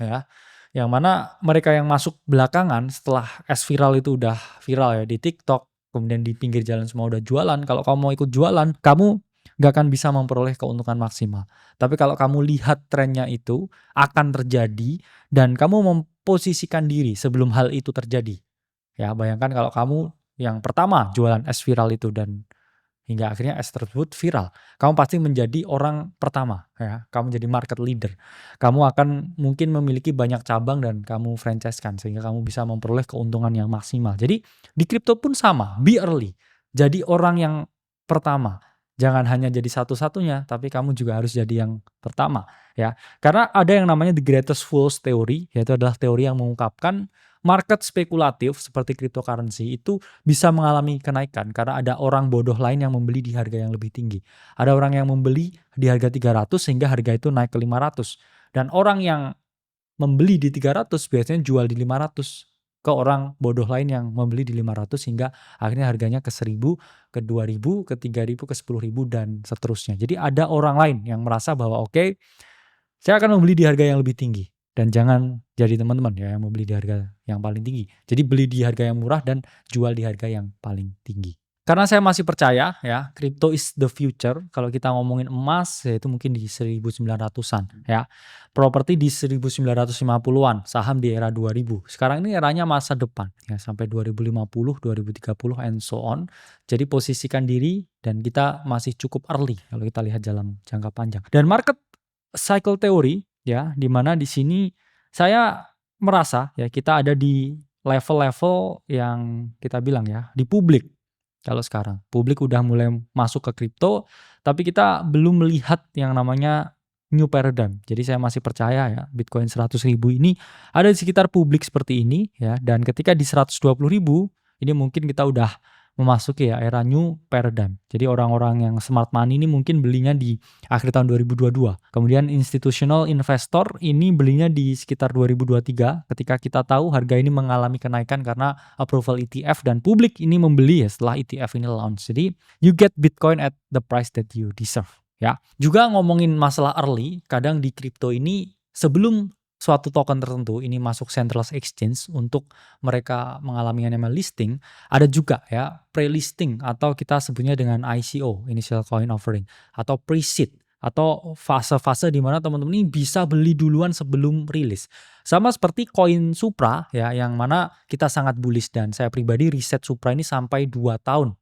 ya. Yang mana mereka yang masuk belakangan setelah viral itu udah viral ya di TikTok, kemudian di pinggir jalan semua udah jualan, kalau kamu mau ikut jualan, kamu nggak akan bisa memperoleh keuntungan maksimal. Tapi kalau kamu lihat trennya itu akan terjadi dan kamu memposisikan diri sebelum hal itu terjadi. Ya, bayangkan kalau kamu yang pertama jualan es viral itu dan hingga akhirnya es tersebut viral. Kamu pasti menjadi orang pertama ya, kamu jadi market leader. Kamu akan mungkin memiliki banyak cabang dan kamu franchise-kan sehingga kamu bisa memperoleh keuntungan yang maksimal. Jadi di kripto pun sama, be early. Jadi orang yang pertama. Jangan hanya jadi satu-satunya, tapi kamu juga harus jadi yang pertama ya. Karena ada yang namanya the greatest fools theory, yaitu adalah teori yang mengungkapkan market spekulatif seperti cryptocurrency itu bisa mengalami kenaikan karena ada orang bodoh lain yang membeli di harga yang lebih tinggi. Ada orang yang membeli di harga 300 sehingga harga itu naik ke 500. Dan orang yang membeli di 300 biasanya jual di 500 ke orang bodoh lain yang membeli di 500 hingga akhirnya harganya ke 1000, ke 2000, ke 3000, ke 10.000 dan seterusnya. Jadi ada orang lain yang merasa bahwa oke, saya akan membeli di harga yang lebih tinggi. Dan jangan jadi teman-teman ya yang membeli di harga yang paling tinggi. Jadi beli di harga yang murah dan jual di harga yang paling tinggi. Karena saya masih percaya ya, crypto is the future. Kalau kita ngomongin emas, ya itu mungkin di 1900-an ya. Properti di 1950-an, saham di era 2000. Sekarang ini eranya masa depan ya, sampai 2050, 2030 and so on. Jadi posisikan diri dan kita masih cukup early kalau kita lihat dalam jangka panjang. Dan market cycle theory ya, di mana di sini saya merasa ya kita ada di level-level yang kita bilang ya, di publik. Kalau sekarang, publik udah mulai masuk ke kripto, tapi kita belum melihat yang namanya new paradigm. Jadi saya masih percaya ya, Bitcoin 100.000 ini ada di sekitar publik seperti ini ya, dan ketika di 120.000 ini mungkin kita udah memasuki ya era new paradigm. Jadi orang-orang yang smart money ini mungkin belinya di akhir tahun 2022. Kemudian institutional investor ini belinya di sekitar 2023 ketika kita tahu harga ini mengalami kenaikan karena approval ETF dan publik ini membeli ya setelah ETF ini launch. Jadi you get Bitcoin at the price that you deserve ya. Juga ngomongin masalah early, kadang di crypto ini sebelum suatu token tertentu ini masuk centralized exchange untuk mereka mengalami yang namanya listing, ada juga ya pre-listing atau kita sebutnya dengan ICO, initial coin offering, atau pre-seed atau fase-fase di mana teman-teman ini bisa beli duluan sebelum rilis. Sama seperti koin Supra ya, yang mana kita sangat bullish dan saya pribadi riset Supra ini sampai 2 tahun